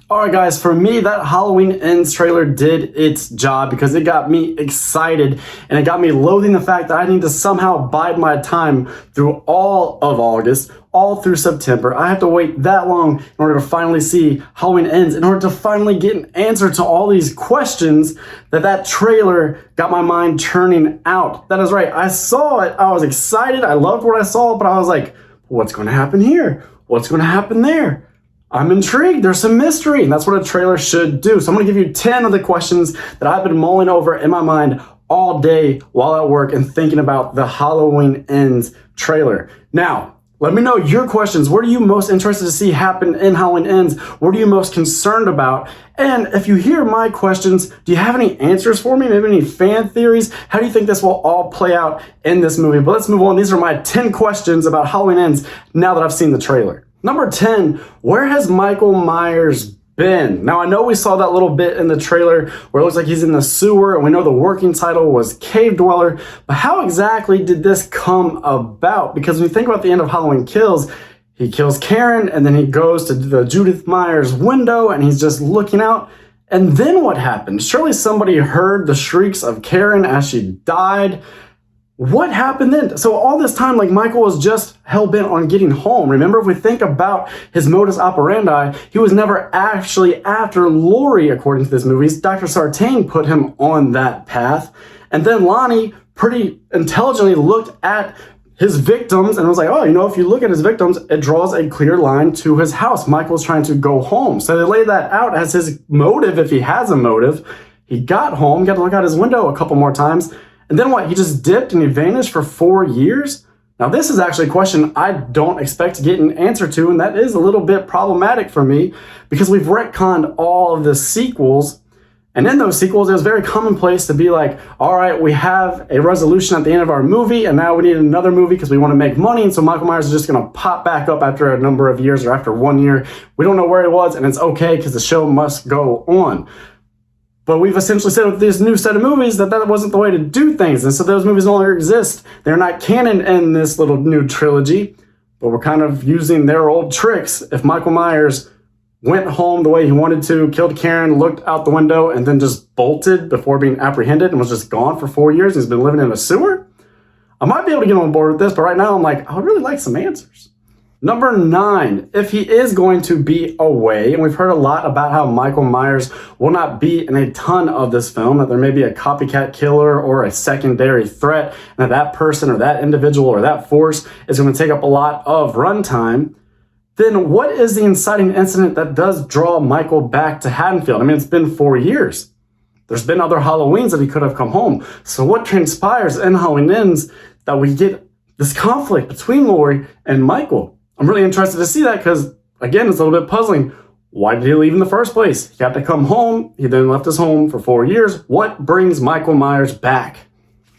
Alright guys, for me, that Halloween Ends trailer did its job because it got me excited and it got me loathing the fact that I need to somehow bide my time through all of August, all through September. I have to wait that long in order to finally see Halloween Ends, in order to finally get an answer to all these questions that trailer got my mind churning out. That is right, I saw it, I was excited, I loved what I saw, but I was like, what's going to happen here? What's going to happen there? I'm intrigued. There's some mystery, and that's what a trailer should do. So I'm going to give you 10 of the questions that I've been mulling over in my mind all day while at work and thinking about the Halloween Ends trailer. Now, let me know your questions. What are you most interested to see happen in Halloween Ends? What are you most concerned about? And if you hear my questions, do you have any answers for me? Maybe any fan theories? How do you think this will all play out in this movie? But let's move on. These are my 10 questions about Halloween Ends now that I've seen the trailer. Number 10, where has Michael Myers been? Now, I know we saw that little bit in the trailer where it looks like he's in the sewer, and we know the working title was Cave Dweller, but how exactly did this come about? Because when you think about the end of Halloween Kills, he kills Karen, and then he goes to the Judith Myers window, and he's just looking out. And then what happened? Surely somebody heard the shrieks of Karen as she died. What happened then? So all this time, like, Michael was just hell-bent on getting home. Remember, if we think about his modus operandi, he was never actually after Laurie, according to this movie. Dr. Sartain put him on that path. And then Lonnie pretty intelligently looked at his victims and was like, oh, you know, if you look at his victims, it draws a clear line to his house. Michael's trying to go home. So they laid that out as his motive, if he has a motive. He got home, got to look out his window a couple more times. And then what? He just dipped and he vanished for 4 years? Now, this is actually a question I don't expect to get an answer to, and that is a little bit problematic for me because we've retconned all of the sequels. And in those sequels, it was very commonplace to be like, all right, we have a resolution at the end of our movie, and now we need another movie because we want to make money. And so Michael Myers is just going to pop back up after a number of years or after 1 year. We don't know where he was, and it's okay because the show must go on. But we've essentially said with this new set of movies that wasn't the way to do things. And so those movies no longer exist. They're not canon in this little new trilogy, but we're kind of using their old tricks. If Michael Myers went home the way he wanted to, killed Karen, looked out the window, and then just bolted before being apprehended and was just gone for 4 years and he's been living in a sewer, I might be able to get on board with this, but right now I'm like, I would really like some answers. Number 9, if he is going to be away, and we've heard a lot about how Michael Myers will not be in a ton of this film, that there may be a copycat killer or a secondary threat, and that person or that individual or that force is going to take up a lot of runtime, then what is the inciting incident that does draw Michael back to Haddonfield? I mean, it's been 4 years. There's been other Halloweens that he could have come home. So what transpires in Halloween Ends that we get this conflict between Laurie and Michael? I'm really interested to see that because, again, it's a little bit puzzling. Why did he leave in the first place? He had to come home. He then left his home for 4 years. What brings Michael Myers back?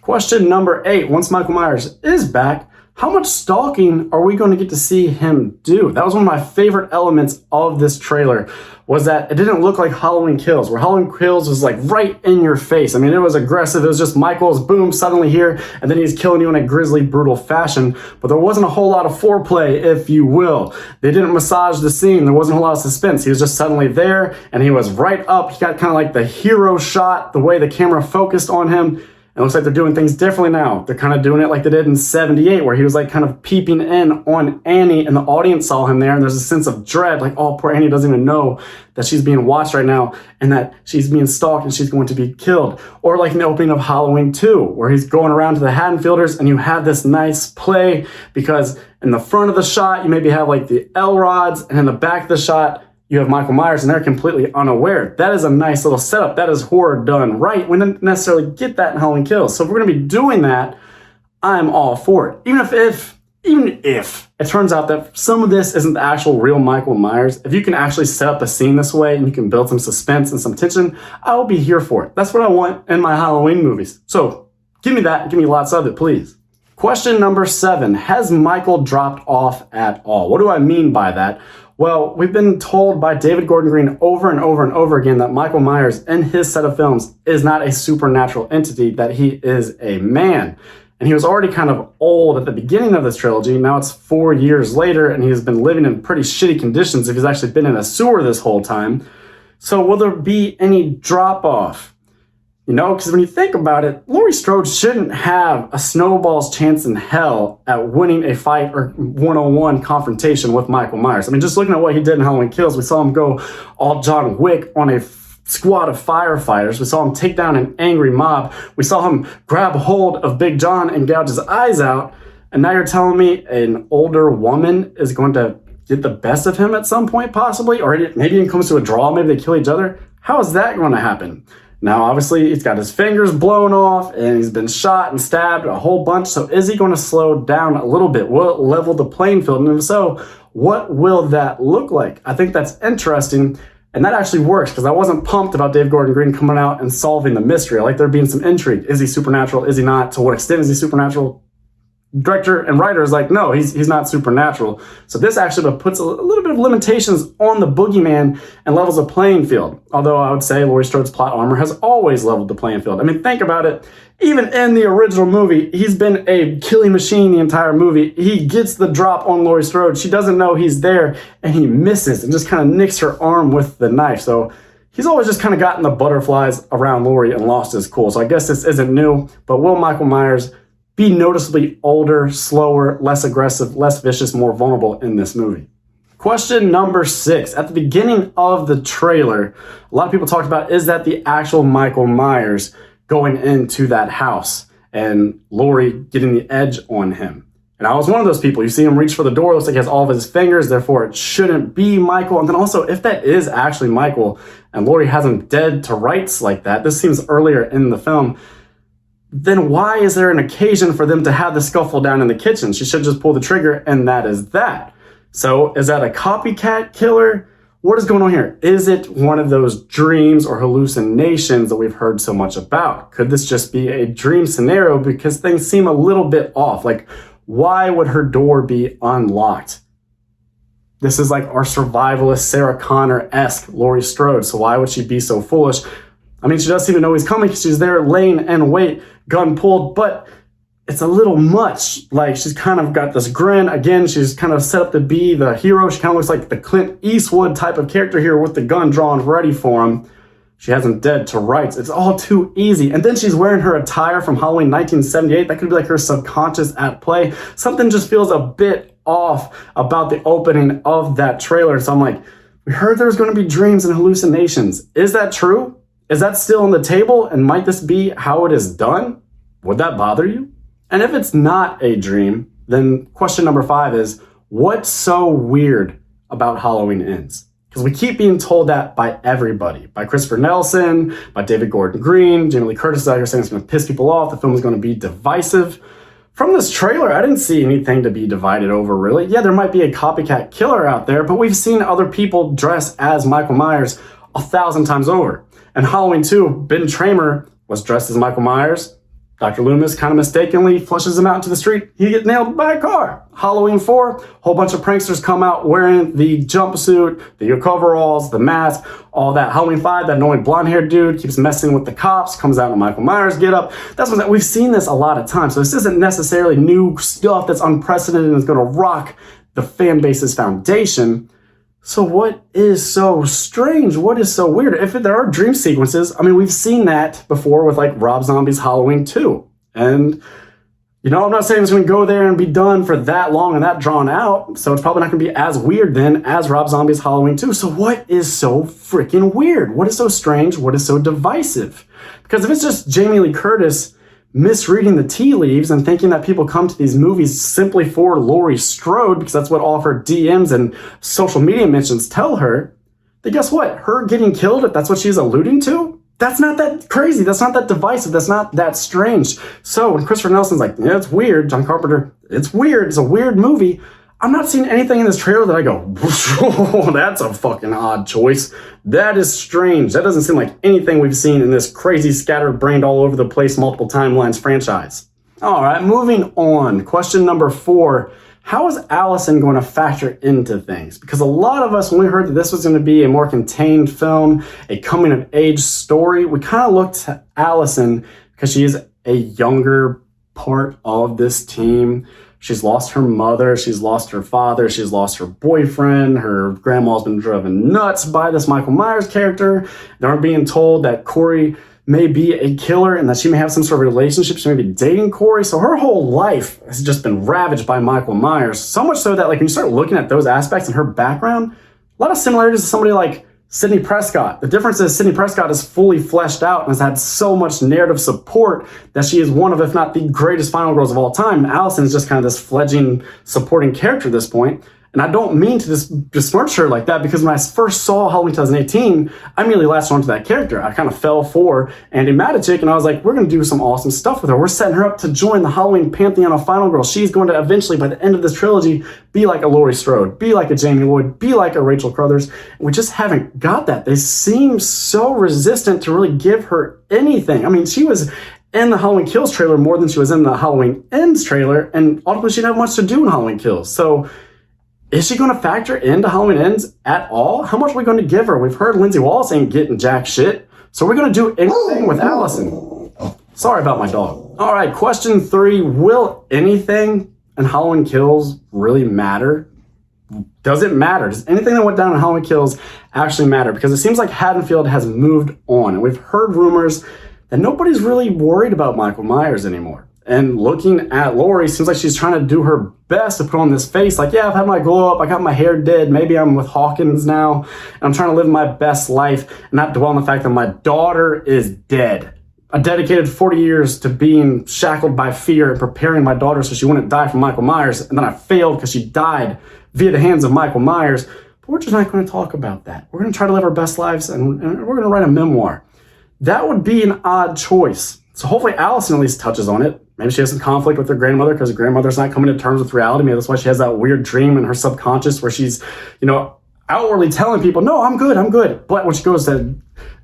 Question number 8. Once Michael Myers is back, how much stalking are we going to get to see him do? That was one of my favorite elements of this trailer, was that it didn't look like Halloween Kills, where Halloween Kills was like right in your face. I mean, it was aggressive. It was just Michael's boom, suddenly here, and then he's killing you in a grisly, brutal fashion. But there wasn't a whole lot of foreplay, if you will. They didn't massage the scene. There wasn't a whole lot of suspense. He was just suddenly there, and he was right up. He got kind of like the hero shot, the way the camera focused on him. It looks like they're doing things differently now. They're kind of doing it like they did in 78, where he was like kind of peeping in on Annie and the audience saw him there. And there's a sense of dread, like, oh, poor Annie doesn't even know that she's being watched right now and that she's being stalked and she's going to be killed. Or like in the opening of Halloween 2, where he's going around to the Haddonfielders and you have this nice play because in the front of the shot, you maybe have like the L rods, and in the back of the shot, you have Michael Myers, and they're completely unaware. That is a nice little setup. That is horror done right. We didn't necessarily get that in Halloween Kills. So if we're going to be doing that, I'm all for it. Even if it turns out that some of this isn't the actual real Michael Myers, if you can actually set up a scene this way and you can build some suspense and some tension, I will be here for it. That's what I want in my Halloween movies. So give me that. Give me lots of it, please. Question number 7. Has Michael dropped off at all? What do I mean by that? Well, we've been told by David Gordon Green over and over and over again that Michael Myers in his set of films is not a supernatural entity, that he is a man. And he was already kind of old at the beginning of this trilogy. Now it's 4 years later and he's been living in pretty shitty conditions if he's actually been in a sewer this whole time. So will there be any drop-off? You know, because when you think about it, Laurie Strode shouldn't have a snowball's chance in hell at winning a fight or one-on-one confrontation with Michael Myers. I mean, just looking at what he did in Holland Kills, we saw him go all John Wick on a squad of firefighters. We saw him take down an angry mob. We saw him grab hold of Big John and gouge his eyes out. And now you're telling me an older woman is going to get the best of him at some point, possibly? Or maybe it comes to a draw, maybe they kill each other. How is that going to happen? Now, obviously, he's got his fingers blown off and he's been shot and stabbed a whole bunch. So is he going to slow down a little bit? Will it level the playing field? And if so, what will that look like? I think that's interesting. And that actually works because I wasn't pumped about David Gordon Green coming out and solving the mystery. I like there being some intrigue. Is he supernatural? Is he not? To what extent is he supernatural? Director and writer is like, no, he's not supernatural. So this actually puts a little bit of limitations on the boogeyman and levels the playing field. Although I would say Laurie Strode's plot armor has always leveled the playing field. I mean, think about it. Even in the original movie, he's been a killing machine the entire movie. He gets the drop on Laurie Strode. She doesn't know he's there, and he misses and just kind of nicks her arm with the knife. So he's always just kind of gotten the butterflies around Laurie and lost his cool. So I guess this isn't new, but will Michael Myers be noticeably older, slower, less aggressive, less vicious, more vulnerable in this movie? Question number 6. At the beginning of the trailer, a lot of people talked about, is that the actual Michael Myers going into that house and Laurie getting the edge on him? And I was one of those people. You see him reach for the door, looks like he has all of his fingers, therefore it shouldn't be Michael. And then also, if that is actually Michael and Laurie has him dead to rights like that, this seems earlier in the film, then why is there an occasion for them to have the scuffle down in the kitchen? She should just pull the trigger and that is that. So is that a copycat killer? What is going on here? Is it one of those dreams or hallucinations that we've heard so much about? Could this just be a dream scenario because things seem a little bit off? Like, why would her door be unlocked? This is like our survivalist Sarah Connor-esque Laurie Strode, so why would she be so foolish? I mean, she does seem to know he's coming because she's there laying in wait, gun pulled, but it's a little much. Like, she's kind of got this grin. Again, she's kind of set up to be the hero. She kind of looks like the Clint Eastwood type of character here with the gun drawn ready for him. She has him dead to rights. It's all too easy. And then she's wearing her attire from Halloween 1978. That could be like her subconscious at play. Something just feels a bit off about the opening of that trailer. So I'm like, we heard there was going to be dreams and hallucinations. Is that true? Is that still on the table? And might this be how it is done? Would that bother you? And if it's not a dream, then question number 5 is, what's so weird about Halloween Ends? Because we keep being told that by everybody. By Christopher Nelson, by David Gordon Green, Jamie Lee Curtis is out here saying it's going to piss people off. The film is going to be divisive. From this trailer, I didn't see anything to be divided over, really. Yeah, there might be a copycat killer out there, but we've seen other people dress as Michael Myers 1,000 times over. And Halloween 2, Ben Tramer was dressed as Michael Myers. Dr. Loomis kind of mistakenly flushes him out into the street. He gets nailed by a car. Halloween 4, a whole bunch of pranksters come out wearing the jumpsuit, the coveralls, the mask, all that. Halloween 5, that annoying blonde-haired dude keeps messing with the cops, comes out in Michael Myers getup. We've seen this a lot of times. So this isn't necessarily new stuff that's unprecedented and is going to rock the fan base's foundation. So what is so strange? What is so weird? If there are dream sequences, I mean, we've seen that before with like Rob Zombie's Halloween 2. And, you know, I'm not saying it's going to go there and be done for that long and that drawn out. So it's probably not going to be as weird then as Rob Zombie's Halloween 2. So what is so freaking weird? What is so strange? What is so divisive? Because if it's just Jamie Lee Curtis misreading the tea leaves and thinking that people come to these movies simply for Laurie Strode, because that's what all of her DMs and social media mentions tell her, then guess what? Her getting killed, if that's what she's alluding to, that's not that crazy. That's not that divisive. That's not that strange. So when Christopher Nelson's like, yeah, it's weird, John Carpenter, it's weird, it's a weird movie, I'm not seeing anything in this trailer that I go, oh, that's a fucking odd choice. That is strange. That doesn't seem like anything we've seen in this crazy scatterbrained all over the place multiple timelines franchise. All right, moving on. Question number 4. How is Allison going to factor into things? Because a lot of us, when we heard that this was going to be a more contained film, a coming of age story, we kind of looked to Allison because she is a younger part of this team. She's lost her mother, she's lost her father, she's lost her boyfriend, her grandma's been driven nuts by this Michael Myers character. They're being told that Corey may be a killer and that she may have some sort of relationship. She may be dating Corey. So her whole life has just been ravaged by Michael Myers. So much so that like when you start looking at those aspects in her background, a lot of similarities to somebody like Sidney Prescott. The difference is Sidney Prescott is fully fleshed out and has had so much narrative support that she is one of, if not the greatest final girls of all time. And Allison is just kind of this fledgling supporting character at this point. And I don't mean to just besmirch her like that, because when I first saw Halloween 2018, I immediately latched onto that character. I kind of fell for Andi Matichik, and I was like, we're going to do some awesome stuff with her. We're setting her up to join the Halloween pantheon of final girls. She's going to eventually, by the end of this trilogy, be like a Laurie Strode, be like a Jamie Lloyd, be like a Rachel Crothers. And we just haven't got that. They seem so resistant to really give her anything. I mean, she was in the Holland Kills trailer more than she was in the Halloween Ends trailer, and ultimately she didn't have much to do in Halloween Kills. So is she going to factor into Halloween Ends at all? How much are we going to give her? We've heard Lindsay Wallace ain't getting jack shit. So we're going to do anything with Allison. Sorry about my dog. All right, question 3. Will anything in Halloween Kills really matter? Does it matter? Does anything that went down in Halloween Kills actually matter? Because it seems like Haddonfield has moved on. And we've heard rumors that nobody's really worried about Michael Myers anymore. And looking at Laurie, seems like she's trying to do her best to put on this face like, yeah, I've had my glow up, I got my hair did, maybe I'm with Hawkins now, and I'm trying to live my best life and not dwell on the fact that my daughter is dead. I dedicated 40 years to being shackled by fear and preparing my daughter so she wouldn't die from Michael Myers, and then I failed because she died via the hands of Michael Myers. But we're just not going to talk about that. We're going to try to live our best lives, and we're going to write a memoir. That would be an odd choice. So hopefully Allison at least touches on it. Maybe she has some conflict with her grandmother because her grandmother's not coming to terms with reality. Maybe that's why she has that weird dream in her subconscious where she's, outwardly telling people, no, I'm good. But when she goes to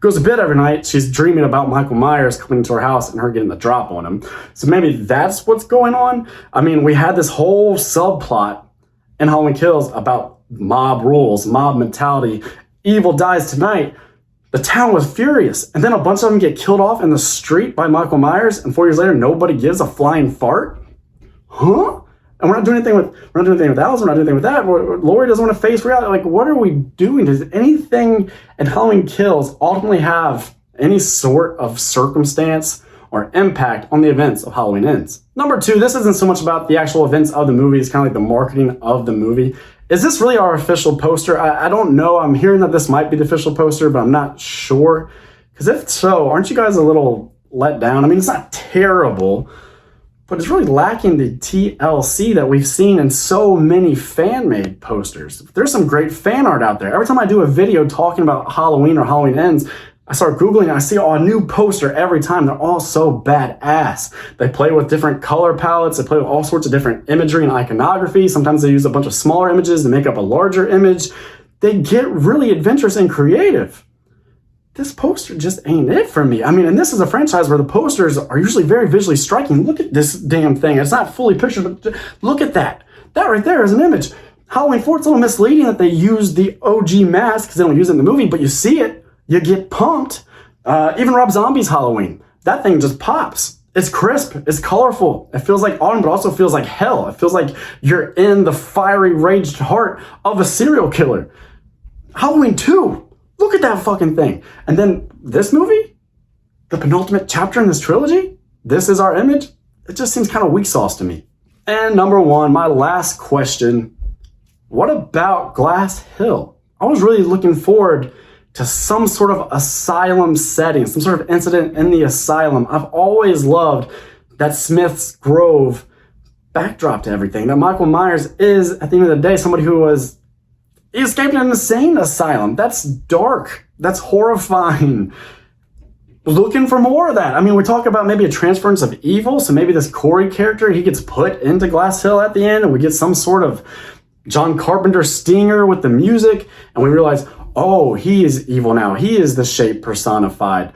bed every night, she's dreaming about Michael Myers coming into her house and her getting the drop on him. So maybe that's what's going on. I mean, we had this whole subplot in Holland Kills about mob rules, mob mentality, evil dies tonight. The town was furious, and then a bunch of them get killed off in the street by Michael Myers, and 4 years later, nobody gives a flying fart? Huh? And we're not doing anything with Allison, we're not doing anything with that. Laurie doesn't want to face reality. Like, what are we doing? Does anything in Halloween Kills ultimately have any sort of circumstance or impact on the events of Halloween Ends? Number 2, this isn't so much about the actual events of the movie, it's kind of like the marketing of the movie. Is this really our official poster? I don't know. I'm hearing that this might be the official poster, but I'm not sure. Because if so, aren't you guys a little let down? I mean, it's not terrible, but it's really lacking the TLC that we've seen in so many fan-made posters. There's some great fan art out there. Every time I do a video talking about Halloween or Halloween Ends, I start Googling and I see a new poster every time. They're all so badass. They play with different color palettes. They play with all sorts of different imagery and iconography. Sometimes they use a bunch of smaller images to make up a larger image. They get really adventurous and creative. This poster just ain't it for me. I mean, and this is a franchise where the posters are usually very visually striking. Look at this damn thing. It's not fully pictured, but look at that. That right there is an image. Halloween 4, it's a little misleading that they use the OG mask because they don't use it in the movie, but you see it. You get pumped. Even Rob Zombie's Halloween. That thing just pops. It's crisp. It's colorful. It feels like autumn, but also feels like hell. It feels like you're in the fiery, raged heart of a serial killer. Halloween 2. Look at that fucking thing. And then this movie, the penultimate chapter in this trilogy, this is our image. It just seems kind of weak sauce to me. And number 1, my last question. What about Glass Hill? I was really looking forward to some sort of asylum setting, some sort of incident in the asylum. I've always loved that Smith's Grove backdrop to everything. That Michael Myers is, at the end of the day, somebody who he escaped an insane asylum. That's dark. That's horrifying. Looking for more of that. I mean, we talk about maybe a transference of evil. So maybe this Corey character, he gets put into Glass Hill at the end, and we get some sort of John Carpenter stinger with the music, and we realize, oh, he is evil now. He is the shape personified.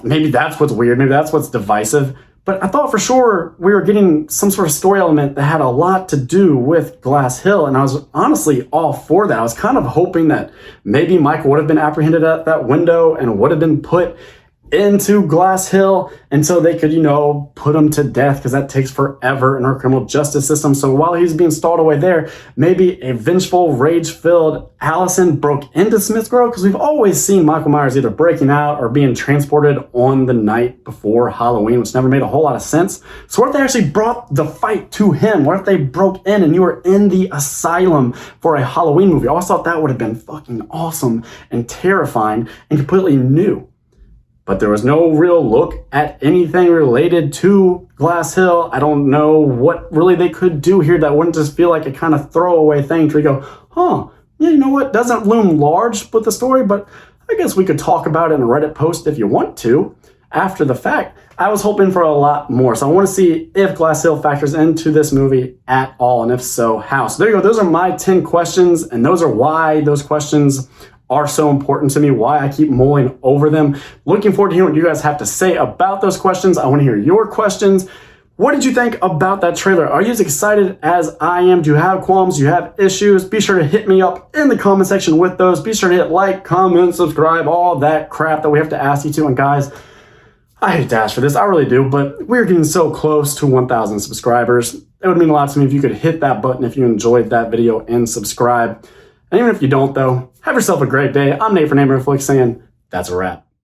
Maybe that's what's weird. Maybe that's what's divisive. But I thought for sure we were getting some sort of story element that had a lot to do with Glass Hill. And I was honestly all for that. I was kind of hoping that maybe Michael would have been apprehended at that window and would have been put into Glass Hill until they could, put him to death, because that takes forever in our criminal justice system. So while he's being stalled away there, maybe a vengeful, rage-filled Allison broke into Smith Grove, because we've always seen Michael Myers either breaking out or being transported on the night before Halloween, which never made a whole lot of sense. So what if they actually brought the fight to him? What if they broke in and you were in the asylum for a Halloween movie? I always thought that would have been fucking awesome and terrifying and completely new. But there was no real look at anything related to Glass Hill. I don't know what really they could do here that wouldn't just feel like a kind of throwaway thing to go, yeah, you know what, doesn't loom large with the story, but I guess we could talk about it in a Reddit post if you want to after the fact. I was hoping for a lot more. So I want to see if Glass Hill factors into this movie at all, and if so, how. So there you go. Those are my 10 questions, and those are why those questions are so important to me, why I keep mulling over them. Looking forward to hearing what you guys have to say about those questions. I want to hear your questions. What did you think about that trailer? Are you as excited as I am? Do you have qualms? Do you have issues? Be sure to hit me up in the comment section with those. Be sure to hit like, comment, subscribe, all that crap that we have to ask you to. And guys, I hate to ask for this, I really do, but we're getting so close to 1,000 subscribers. It would mean a lot to me if you could hit that button if you enjoyed that video and subscribe. And even if you don't, though, have yourself a great day. I'm Nate from Neighborhood Flick saying that's a wrap.